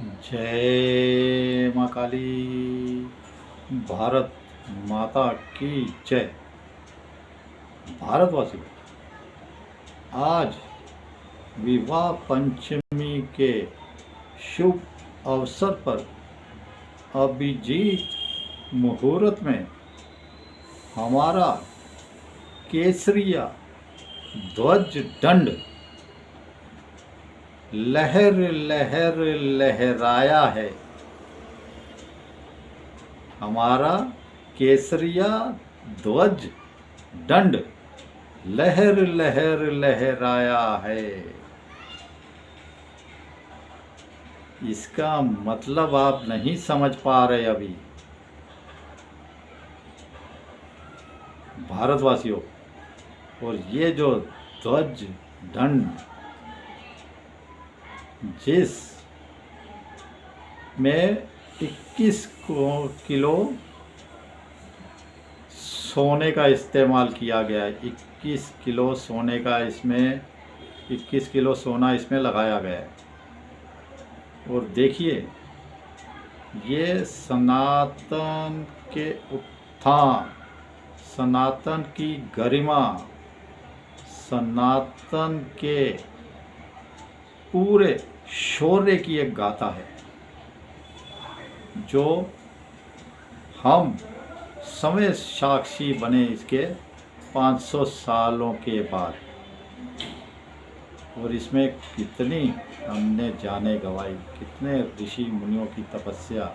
जय माँ काली। भारत माता की जय। भारतवासियों, आज विवाह पंचमी के शुभ अवसर पर अभिजीत मुहूर्त में हमारा केसरिया ध्वज दंड लहर लहर लहराया है। हमारा केसरिया ध्वज दंड लहर लहर लहराया है। इसका मतलब आप नहीं समझ पा रहे अभी। भारतवासियों, और ये जो ध्वज दंड जिस में 21 किलो सोने का इस्तेमाल किया गया है। 21 किलो सोने का इसमें 21 किलो सोना इसमें लगाया गया है। और देखिए, ये सनातन के उत्थान, सनातन की गरिमा, सनातन के पूरे शौर्य की एक गाथा है, जो हम समय साक्षी बने इसके 500 सालों के बाद। और इसमें कितनी हमने जाने गंवाई, कितने ऋषि मुनियों की तपस्या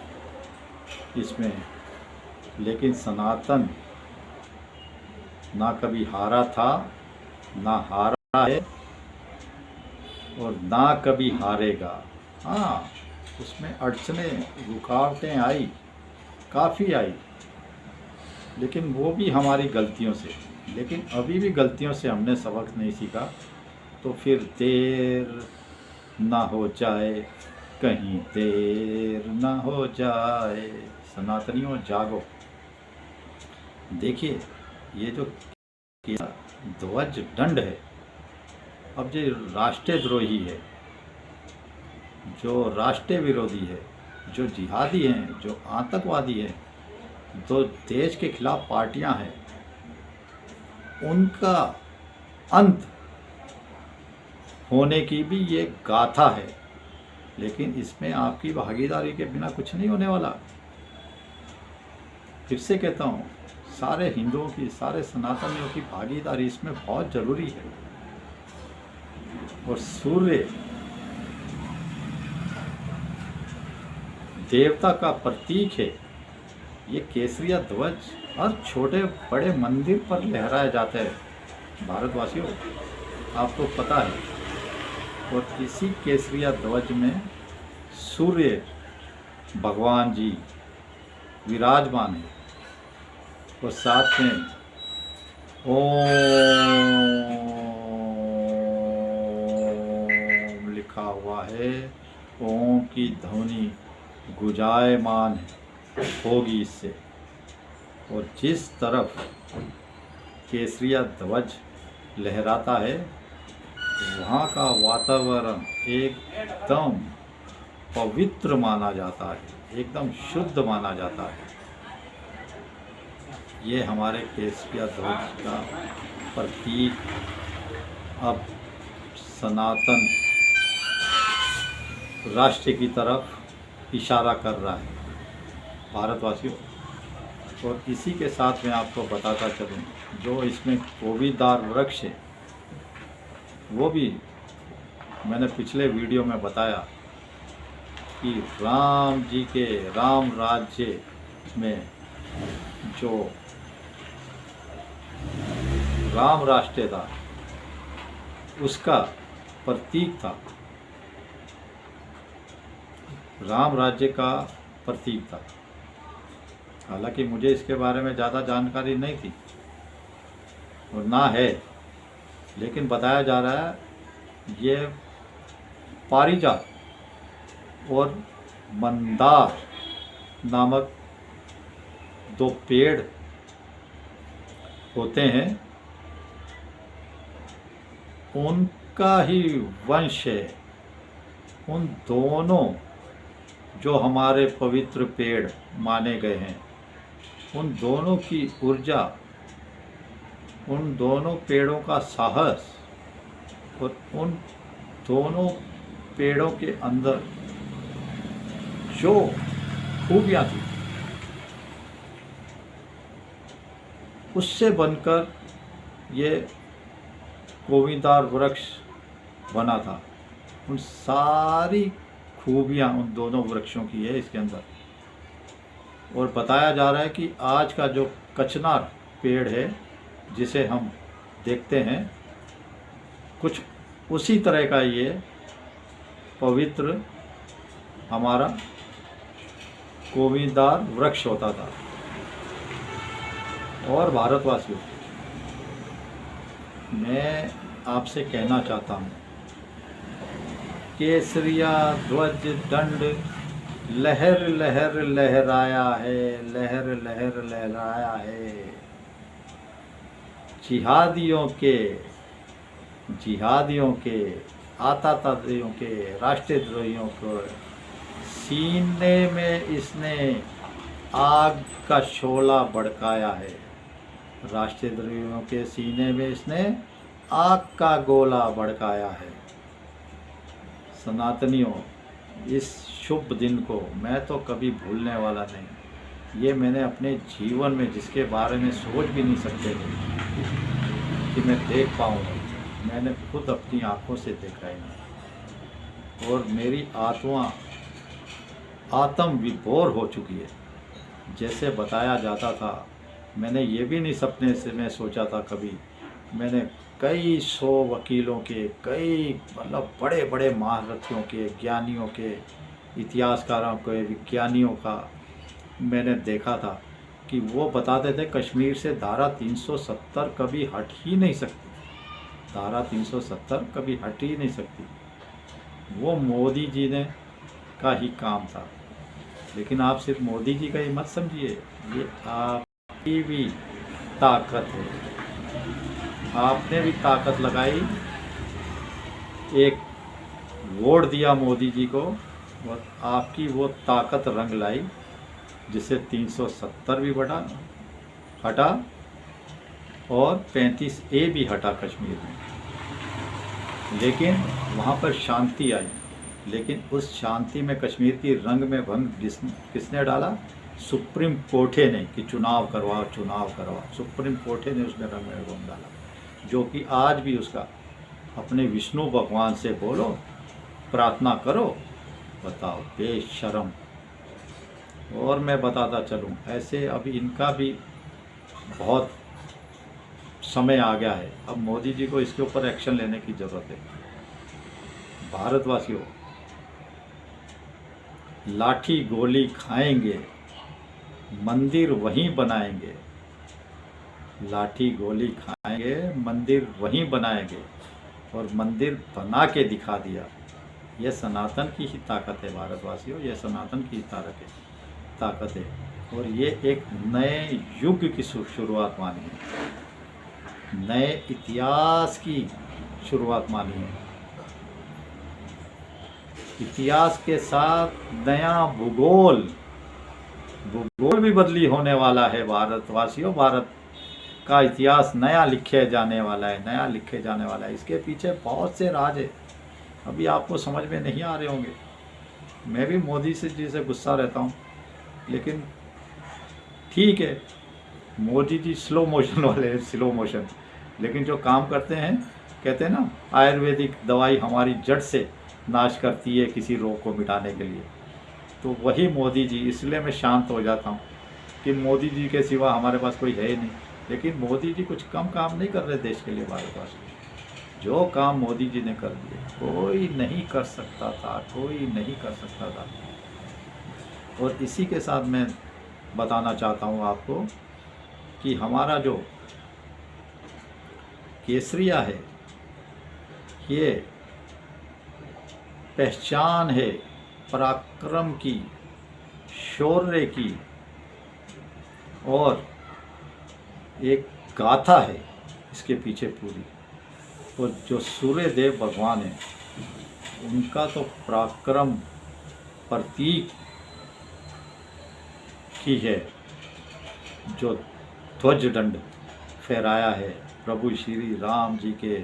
इसमें, लेकिन सनातन ना कभी हारा था, ना हारा है और ना कभी हारेगा। हाँ, उसमें अड़चनें, रुकावटें आई, काफ़ी आई, लेकिन वो भी हमारी गलतियों से। लेकिन अभी भी गलतियों से हमने सबक नहीं सीखा, तो फिर देर ना हो जाए, कहीं देर ना हो जाए। सनातनियों जागो। देखिए, ये जो ध्वज दंड है, अब जो राष्ट्रद्रोही है, जो राष्ट्र विरोधी है, जो जिहादी हैं, जो आतंकवादी हैं, जो देश के खिलाफ पार्टियां हैं, उनका अंत होने की भी ये गाथा है। लेकिन इसमें आपकी भागीदारी के बिना कुछ नहीं होने वाला। फिर से कहता हूँ, सारे हिंदुओं की, सारे सनातनियों की भागीदारी इसमें बहुत ज़रूरी है। और सूर्य देवता का प्रतीक है। ये केसरिया ध्वज हर छोटे बड़े मंदिर पर लहराया जाता है। भारतवासियों, आपको पता है। और इसी केसरिया ध्वज में सूर्य भगवान जी विराजमान है। और साथ में ओम लिखा हुआ है। ओम की ध्वनि गुंजायमान होगी इससे। और जिस तरफ केसरिया ध्वज लहराता है, वहाँ का वातावरण एकदम पवित्र माना जाता है, एकदम शुद्ध माना जाता है। ये हमारे केसरिया ध्वज का प्रतीक अब सनातन राष्ट्र की तरफ इशारा कर रहा है। भारतवासियों, और इसी के साथ मैं आपको बताता चलूँ, जो इसमें कोविदार वृक्ष है, वो भी मैंने पिछले वीडियो में बताया कि राम जी के राम राज्य में जो राम राष्ट्र था, उसका प्रतीक था, राम राज्य का प्रतीक था। हालांकि मुझे इसके बारे में ज़्यादा जानकारी नहीं थी और ना है, लेकिन बताया जा रहा है ये पारिजात और मंदार नामक दो पेड़ होते हैं, उनका ही वंश है। उन दोनों जो हमारे पवित्र पेड़ माने गए हैं, उन दोनों की ऊर्जा, उन दोनों पेड़ों का साहस और उन दोनों पेड़ों के अंदर जो खूबियाँ थी, उससे बनकर ये कोविदार वृक्ष बना था। उन सारी खूबियाँ उन दोनों वृक्षों की है इसके अंदर। और बताया जा रहा है कि आज का जो कचनार पेड़ है जिसे हम देखते हैं, कुछ उसी तरह का ये पवित्र हमारा कोविदार वृक्ष होता था। और भारतवासियों, मैं आपसे कहना चाहता हूँ, केसरिया ध्वज दंड लहर लहर लहराया है, लहर लहर लहराया है। जिहादियों के आतताइयों के, राष्ट्रद्रोहियों को सीने में इसने आग का शोला भड़काया है। राष्ट्रद्रोहियों के सीने में इसने आग का गोला भड़काया है। सनातनियों, इस शुभ दिन को मैं तो कभी भूलने वाला नहीं। ये मैंने अपने जीवन में, जिसके बारे में सोच भी नहीं सकते थे कि मैं देख पाऊँगा, मैंने खुद अपनी आँखों से देखा है। और मेरी आत्म विभोर हो चुकी है। जैसे बताया जाता था, मैंने ये भी नहीं सपने से मैं सोचा था कभी। मैंने कई सौ वकीलों के, कई मतलब बड़े बड़े महारथियों के, ज्ञानियों के, इतिहासकारों के, विज्ञानियों का मैंने देखा था कि वो बताते थे कश्मीर से धारा 370 कभी हट ही नहीं सकती। धारा 370 कभी हट ही नहीं सकती। वो मोदी जी ने का ही काम था। लेकिन आप सिर्फ मोदी जी का ही मत समझिए, ये आपकी भी ताकत है। आपने भी ताकत लगाई, एक वोट दिया मोदी जी को, और आपकी वो ताकत रंग लाई, जिससे 370 भी हटा और 35A भी हटा कश्मीर में। लेकिन वहाँ पर शांति आई। लेकिन उस शांति में कश्मीर की रंग में भंग किसने डाला? सुप्रीम कोर्ट ने, कि चुनाव करवाओ चुनाव करवाओ। सुप्रीम कोर्ट ने उसमें रंग में भंग डाला, जो कि आज भी उसका अपने विष्णु भगवान से बोलो, प्रार्थना करो। बताओ, बेशरम। और मैं बताता चलूँ, ऐसे अभी इनका भी बहुत समय आ गया है। अब मोदी जी को इसके ऊपर एक्शन लेने की ज़रूरत है। भारतवासियों, लाठी गोली खाएंगे, मंदिर वहीं बनाएंगे। लाठी गोली खाएंगे, मंदिर वहीं बनाएंगे, और मंदिर बना के दिखा दिया। यह सनातन की ही ताकत है भारतवासियों, यह सनातन की ताकत है। और ये एक नए युग की शुरुआत मानी है, नए इतिहास की शुरुआत मानी है। इतिहास के साथ नया भूगोल भी बदली होने वाला है भारतवासियों। भारत का इतिहास नया लिखे जाने वाला है, नया लिखे जाने वाला है। इसके पीछे बहुत से राज है, अभी आपको समझ में नहीं आ रहे होंगे। मैं भी मोदी जी से गुस्सा रहता हूँ, लेकिन ठीक है, मोदी जी स्लो मोशन वाले हैं, स्लो मोशन। लेकिन जो काम करते हैं, कहते हैं ना, आयुर्वेदिक दवाई हमारी जड़ से नाश करती है किसी रोग को मिटाने के लिए, तो वही मोदी जी। इसलिए मैं शांत हो जाता हूँ कि मोदी जी के सिवा हमारे पास कोई है ही नहीं। लेकिन मोदी जी कुछ कम काम नहीं कर रहे देश के लिए। भारतवासी, जो काम मोदी जी ने कर दिए, कोई नहीं कर सकता था, कोई नहीं कर सकता था। और इसी के साथ मैं बताना चाहता हूँ आपको कि हमारा जो केसरिया है, ये पहचान है पराक्रम की, शौर्य की, और एक गाथा है इसके पीछे पूरी। और जो सूर्य देव भगवान हैं, उनका तो पराक्रम प्रतीक की है जो ध्वज दंड फहराया है प्रभु श्री राम जी के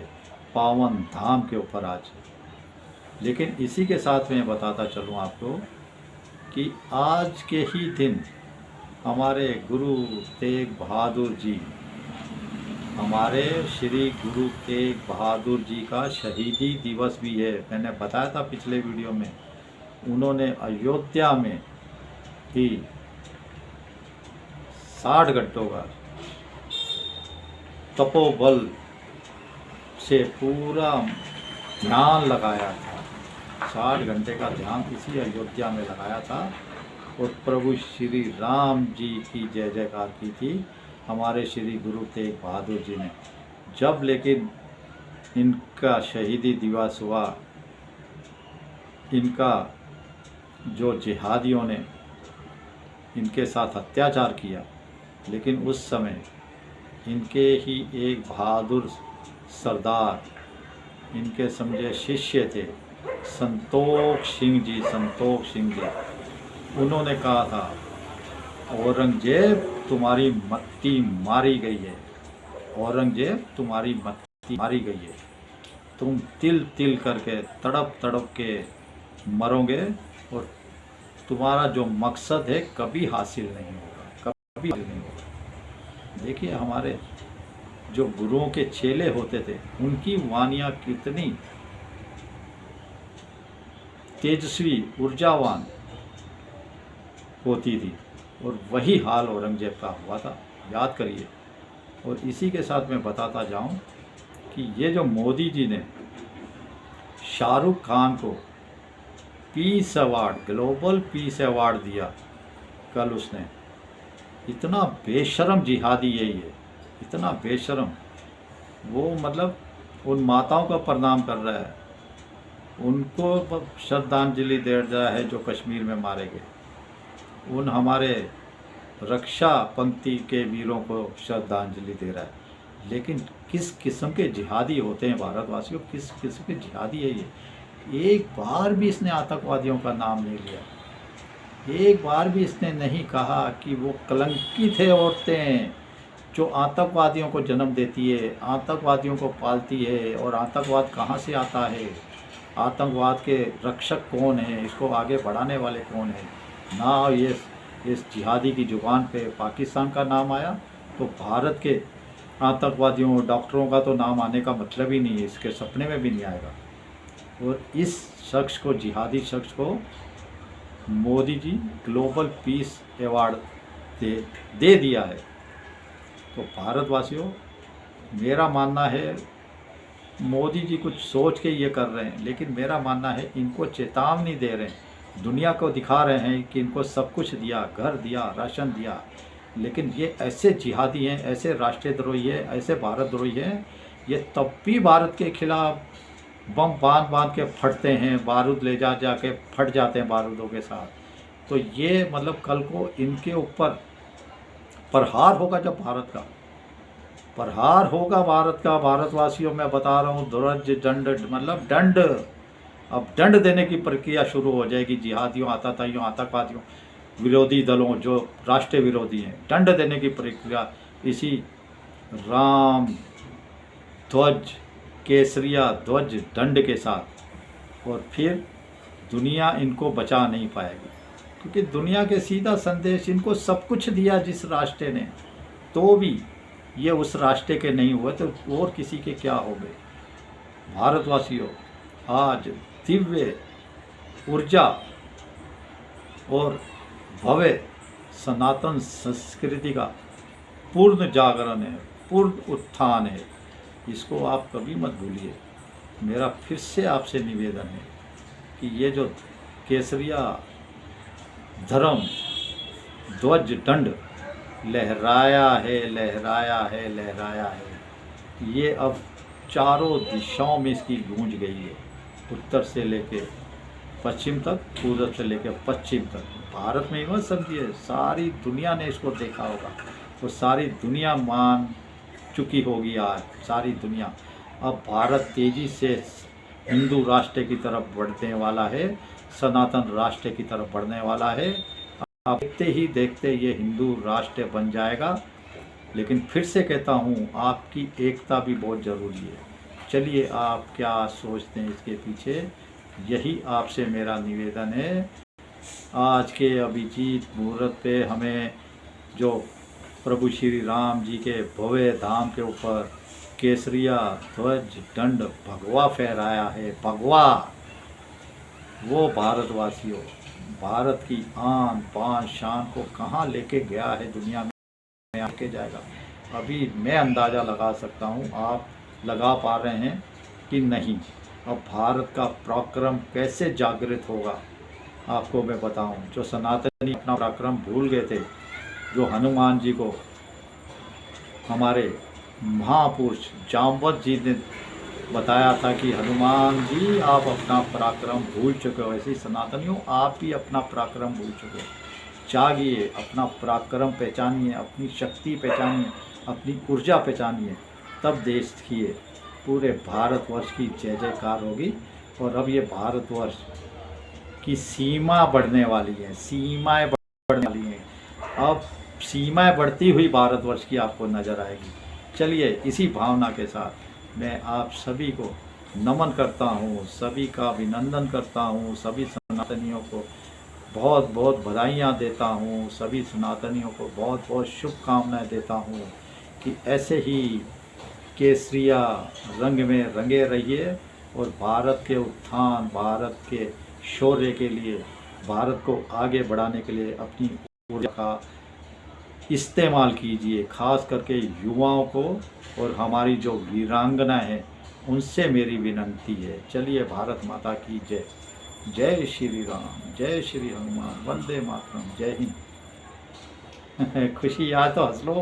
पावन धाम के ऊपर आज। लेकिन इसी के साथ मैं बताता चलूँ आपको कि आज के ही दिन हमारे गुरु तेग बहादुर जी, हमारे श्री गुरु तेग बहादुर जी का शहीदी दिवस भी है। मैंने बताया था पिछले वीडियो में, उन्होंने अयोध्या में ही 60 घंटों का तपोबल से पूरा ध्यान लगाया था। 60 घंटे का ध्यान इसी अयोध्या में लगाया था और प्रभु श्री राम जी की जय जयकार की थी हमारे श्री गुरु तेग बहादुर जी ने। जब लेकिन इनका शहीदी दिवस हुआ, इनका जो जिहादियों ने इनके साथ अत्याचार किया, लेकिन उस समय इनके ही एक बहादुर सरदार, इनके समझे शिष्य थे संतोष सिंह जी, उन्होंने कहा था औरंगजेब तुम्हारी मत्ती मारी गई है, औरंगजेब तुम्हारी मत्ती मारी गई है, तुम तिल तिल करके तड़प तड़प के मरोगे और तुम्हारा जो मकसद है कभी हासिल नहीं होगा, कभी हासिल नहीं होगा। देखिए हमारे जो गुरुओं के चेले होते थे उनकी वानियाँ कितनी तेजस्वी, ऊर्जावान होती थी, और वही हाल औरंगजेब का हुआ था, याद करिए। और इसी के साथ मैं बताता जाऊं कि ये जो मोदी जी ने शाहरुख खान को peace award, global peace award दिया कल उसने, इतना बेशरम जिहादी है ये, इतना बेशरम। वो मतलब उन माताओं का प्रणाम कर रहा है, उनको श्रद्धांजलि दे रहा है जो कश्मीर में मारे गए, उन हमारे रक्षा पंक्ति के वीरों को श्रद्धांजलि दे रहा है। लेकिन किस किस्म के जिहादी होते हैं भारतवासियों, किस किस्म के जिहादी है ये। एक बार भी इसने आतंकवादियों का नाम नहीं लिया, एक बार भी इसने नहीं कहा कि वो कलंकित है औरतें जो आतंकवादियों को जन्म देती है, आतंकवादियों को पालती है। और आतंकवाद कहाँ से आता है, आतंकवाद के रक्षक कौन है, इसको आगे बढ़ाने वाले कौन है ना। ये इस जिहादी की जुबान पे पाकिस्तान का नाम आया तो भारत के आतंकवादियों, डॉक्टरों का तो नाम आने का मतलब ही नहीं है, इसके सपने में भी नहीं आएगा। और इस शख्स को, जिहादी शख्स को Modi ji global peace award दे दिया है। तो भारतवासियों, मेरा मानना है मोदी जी कुछ सोच के ये कर रहे हैं, लेकिन मेरा मानना है इनको चेतावनी दे रहे हैं, दुनिया को दिखा रहे हैं कि इनको सब कुछ दिया, घर दिया, राशन दिया, लेकिन ये ऐसे जिहादी हैं, ऐसे राष्ट्रद्रोही हैं, ऐसे भारतद्रोही हैं, ये तब भी भारत के खिलाफ बम बांध के फटते हैं, बारूद ले जा के फट जाते हैं बारूदों के साथ। तो ये मतलब कल को इनके ऊपर प्रहार होगा, जब भारत का प्रहार होगा, भारत का, भारतवासियों मैं बता रहा हूँ, ध्वज दंड मतलब दंड, अब दंड देने की प्रक्रिया शुरू हो जाएगी जिहादियों, आतताइयों, आतंकवादियों, विरोधी दलों जो राष्ट्र विरोधी हैं, दंड देने की प्रक्रिया इसी राम ध्वज, केसरिया ध्वज दंड के साथ। और फिर दुनिया इनको बचा नहीं पाएगी, क्योंकि दुनिया के सीधा संदेश, इनको सब कुछ दिया जिस राष्ट्र ने, तो भी ये उस राष्ट्र के नहीं हुए तो और किसी के क्या हो गए। भारतवासियों, आज दिव्य ऊर्जा और भव्य सनातन संस्कृति का पूर्ण जागरण है, पूर्ण उत्थान है, इसको आप कभी मत भूलिए। मेरा फिर से आपसे निवेदन है कि ये जो केसरिया धर्म ध्वज दंड लहराया है, ये अब चारों दिशाओं में इसकी गूंज गई है, उत्तर से लेके पश्चिम तक, पूर्व से लेके पश्चिम तक। भारत में ही मत समझिए, सारी दुनिया ने इसको देखा होगा, वो सारी दुनिया मान चुकी होगी आज, सारी दुनिया। अब भारत तेज़ी से हिंदू राष्ट्र की तरफ बढ़ने वाला है, सनातन राष्ट्र की तरफ बढ़ने वाला है। आप देखते ही देखते ये हिंदू राष्ट्र बन जाएगा। लेकिन फिर से कहता हूँ, आपकी एकता भी बहुत ज़रूरी है। चलिए, आप क्या सोचते हैं इसके पीछे, यही आपसे मेरा निवेदन है। आज के अभिजीत मुहूर्त पे हमें जो प्रभु श्री राम जी के भव्य धाम के ऊपर केसरिया ध्वज दंड भगवा फहराया है, भगवा, वो भारतवासियों, भारत की आन बान शान को कहाँ लेके गया है दुनिया में, लेके जाएगा। अभी मैं अंदाज़ा लगा सकता हूँ, आप लगा पा रहे हैं कि नहीं। अब भारत का पराक्रम कैसे जागृत होगा, आपको मैं बताऊं। जो सनातनी अपना पराक्रम भूल गए थे, जो हनुमान जी को हमारे महापुरुष जाम्बवत जी ने बताया था कि हनुमान जी आप अपना पराक्रम भूल चुके हो, ऐसे ही सनातनियों आप भी अपना पराक्रम भूल चुके हो। जागिए, अपना पराक्रम पहचानिए, अपनी शक्ति पहचानिए, अपनी ऊर्जा पहचानिए, तब देश की पूरे भारतवर्ष की जय जयकार होगी। और अब ये भारतवर्ष की सीमा बढ़ने वाली है, सीमाएं बढ़ने वाली हैं। अब सीमाएं बढ़ती हुई भारतवर्ष की आपको नज़र आएगी। चलिए, इसी भावना के साथ मैं आप सभी को नमन करता हूँ, सभी का अभिनंदन करता हूँ, सभी सनातनियों को बहुत बहुत बधाइयाँ देता हूँ, सभी सनातनियों को बहुत बहुत शुभकामनाएं देता हूँ कि ऐसे ही केसरिया रंग में रंगे रहिए और भारत के उत्थान, भारत के शौर्य के लिए, भारत को आगे बढ़ाने के लिए अपनी ऊर्जा का इस्तेमाल कीजिए। खास करके युवाओं को और हमारी जो वीरांगना है उनसे मेरी विनंती है। चलिए, भारत माता की जय। जय श्री राम, जय श्री हनुमान, वंदे मातरम, जय हिंद। खुशी आए तो हंस लो।